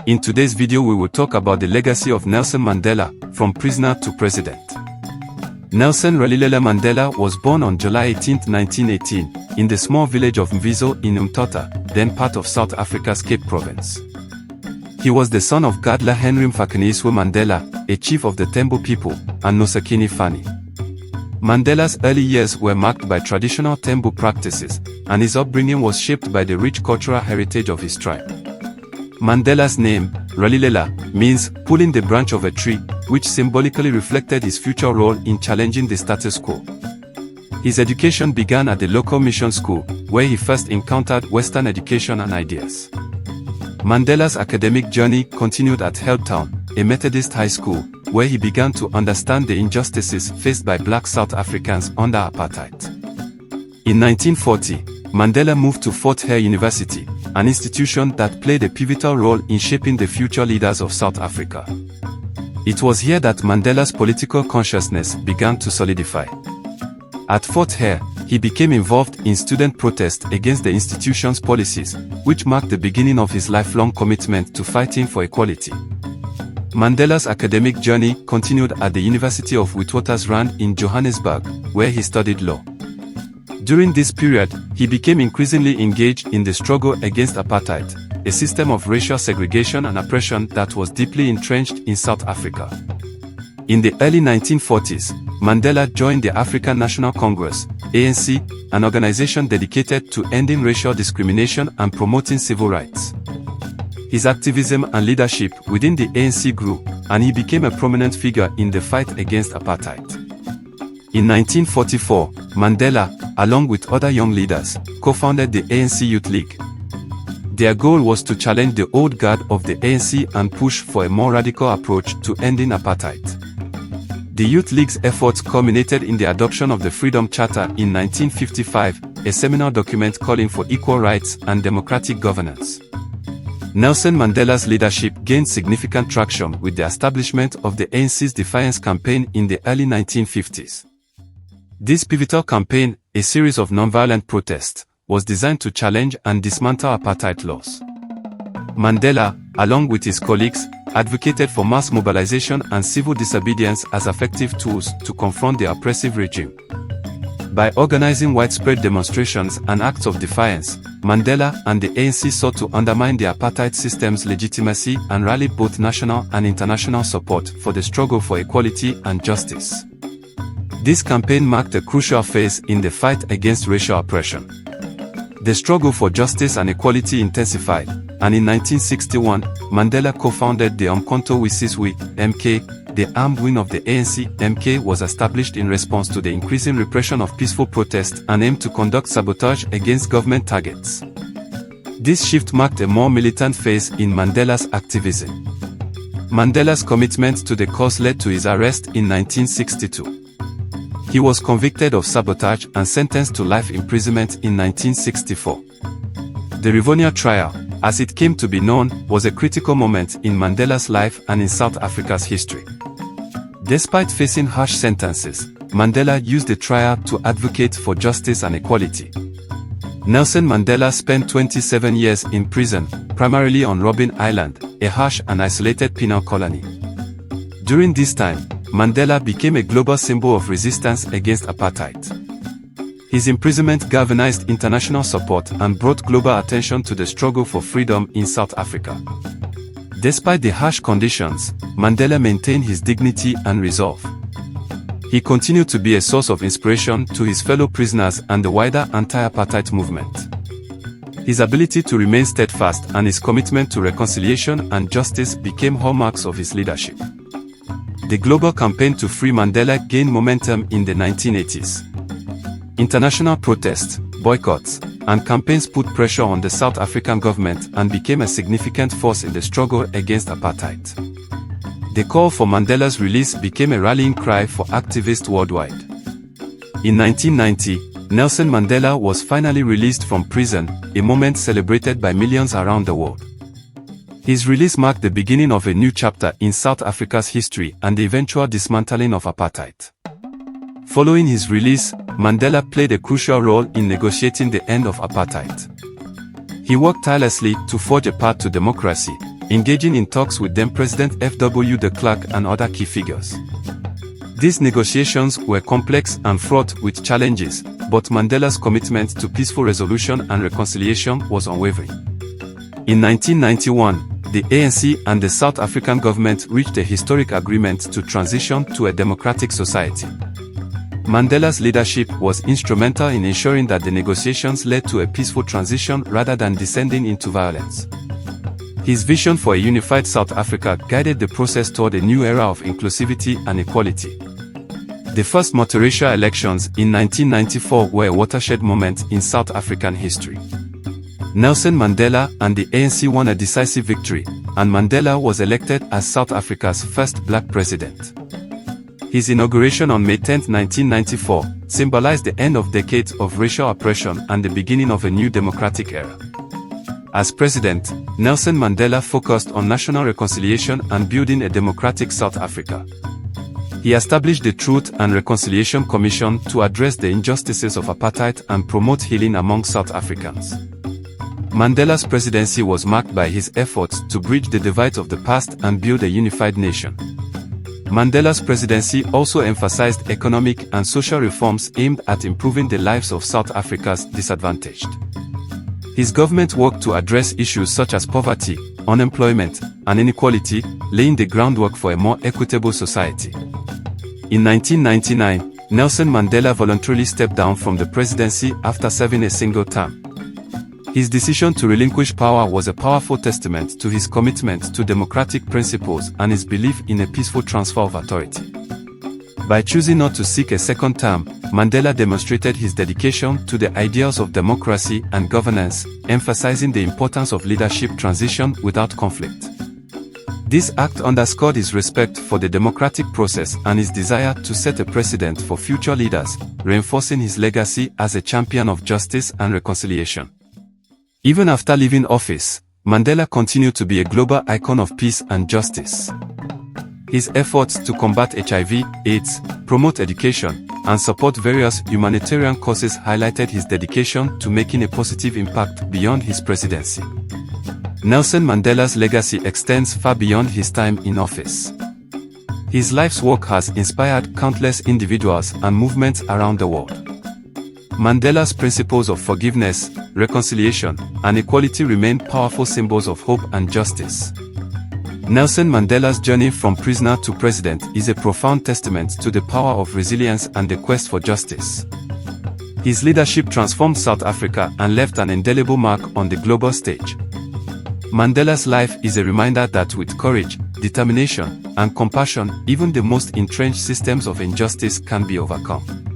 In today's video we will talk about the legacy of Nelson Mandela, from prisoner to president. Nelson Rolihlahla Mandela was born on July 18, 1918, in the small village of Mvizo in Umtata, then part of South Africa's Cape Province. He was the son of Gadla Henry Mfakiniswe Mandela, a chief of the Tembo people, and Nosakini Fani. Mandela's early years were marked by traditional Tembo practices, and his upbringing was shaped by the rich cultural heritage of his tribe. Mandela's name, Rolihlahla, means pulling the branch of a tree, which symbolically reflected his future role in challenging the status quo. His education began at the local mission school, where he first encountered Western education and ideas. Mandela's academic journey continued at Healdtown, a Methodist high school, where he began to understand the injustices faced by black South Africans under apartheid. In 1940, Mandela moved to Fort Hare University, an institution that played a pivotal role in shaping the future leaders of South Africa. It was here that Mandela's political consciousness began to solidify. At Fort Hare, he became involved in student protests against the institution's policies, which marked the beginning of his lifelong commitment to fighting for equality. Mandela's academic journey continued at the University of Witwatersrand in Johannesburg, where he studied law. During this period, he became increasingly engaged in the struggle against apartheid, a system of racial segregation and oppression that was deeply entrenched in South Africa. In the early 1940s, Mandela joined the African National Congress, ANC, an organization dedicated to ending racial discrimination and promoting civil rights. His activism and leadership within the ANC grew, and he became a prominent figure in the fight against apartheid. In 1944, Mandela, along with other young leaders, co-founded the ANC Youth League. Their goal was to challenge the old guard of the ANC and push for a more radical approach to ending apartheid. The Youth League's efforts culminated in the adoption of the Freedom Charter in 1955, a seminal document calling for equal rights and democratic governance. Nelson Mandela's leadership gained significant traction with the establishment of the ANC's Defiance Campaign in the early 1950s. This pivotal campaign, a series of nonviolent protests, was designed to challenge and dismantle apartheid laws. Mandela, along with his colleagues, advocated for mass mobilization and civil disobedience as effective tools to confront the oppressive regime. By organizing widespread demonstrations and acts of defiance, Mandela and the ANC sought to undermine the apartheid system's legitimacy and rally both national and international support for the struggle for equality and justice. This campaign marked a crucial phase in the fight against racial oppression. The struggle for justice and equality intensified, and in 1961, Mandela co-founded the Umkhonto we Sizwe (MK). The armed wing of the ANC, MK, was established in response to the increasing repression of peaceful protests and aimed to conduct sabotage against government targets. This shift marked a more militant phase in Mandela's activism. Mandela's commitment to the cause led to his arrest in 1962. He was convicted of sabotage and sentenced to life imprisonment in 1964. The Rivonia trial, as it came to be known, was a critical moment in Mandela's life and in South Africa's history. Despite facing harsh sentences, Mandela used the trial to advocate for justice and equality. Nelson Mandela spent 27 years in prison, primarily on Robben Island, a harsh and isolated penal colony. During this time, Mandela became a global symbol of resistance against apartheid. His imprisonment galvanized international support and brought global attention to the struggle for freedom in South Africa. Despite the harsh conditions, Mandela maintained his dignity and resolve. He continued to be a source of inspiration to his fellow prisoners and the wider anti-apartheid movement. His ability to remain steadfast and his commitment to reconciliation and justice became hallmarks of his leadership. The global campaign to free Mandela gained momentum in the 1980s. International protests, boycotts, and campaigns put pressure on the South African government and became a significant force in the struggle against apartheid. The call for Mandela's release became a rallying cry for activists worldwide. In 1990, Nelson Mandela was finally released from prison, a moment celebrated by millions around the world. His release marked the beginning of a new chapter in South Africa's history and the eventual dismantling of apartheid. Following his release, Mandela played a crucial role in negotiating the end of apartheid. He worked tirelessly to forge a path to democracy, engaging in talks with then President F.W. de Klerk and other key figures. These negotiations were complex and fraught with challenges, but Mandela's commitment to peaceful resolution and reconciliation was unwavering. In 1991, the ANC and the South African government reached a historic agreement to transition to a democratic society. Mandela's leadership was instrumental in ensuring that the negotiations led to a peaceful transition rather than descending into violence. His vision for a unified South Africa guided the process toward a new era of inclusivity and equality. The first multiracial elections in 1994 were a watershed moment in South African history. Nelson Mandela and the ANC won a decisive victory, and Mandela was elected as South Africa's first black president. His inauguration on May 10, 1994, symbolized the end of decades of racial oppression and the beginning of a new democratic era. As president, Nelson Mandela focused on national reconciliation and building a democratic South Africa. He established the Truth and Reconciliation Commission to address the injustices of apartheid and promote healing among South Africans. Mandela's presidency was marked by his efforts to bridge the divides of the past and build a unified nation. Mandela's presidency also emphasized economic and social reforms aimed at improving the lives of South Africa's disadvantaged. His government worked to address issues such as poverty, unemployment, and inequality, laying the groundwork for a more equitable society. In 1999, Nelson Mandela voluntarily stepped down from the presidency after serving a single term. His decision to relinquish power was a powerful testament to his commitment to democratic principles and his belief in a peaceful transfer of authority. By choosing not to seek a second term, Mandela demonstrated his dedication to the ideals of democracy and governance, emphasizing the importance of leadership transition without conflict. This act underscored his respect for the democratic process and his desire to set a precedent for future leaders, reinforcing his legacy as a champion of justice and reconciliation. Even after leaving office, Mandela continued to be a global icon of peace and justice. His efforts to combat HIV, AIDS, promote education, and support various humanitarian causes highlighted his dedication to making a positive impact beyond his presidency. Nelson Mandela's legacy extends far beyond his time in office. His life's work has inspired countless individuals and movements around the world. Mandela's principles of forgiveness, reconciliation, and equality remain powerful symbols of hope and justice. Nelson Mandela's journey from prisoner to president is a profound testament to the power of resilience and the quest for justice. His leadership transformed South Africa and left an indelible mark on the global stage. Mandela's life is a reminder that with courage, determination, and compassion, even the most entrenched systems of injustice can be overcome.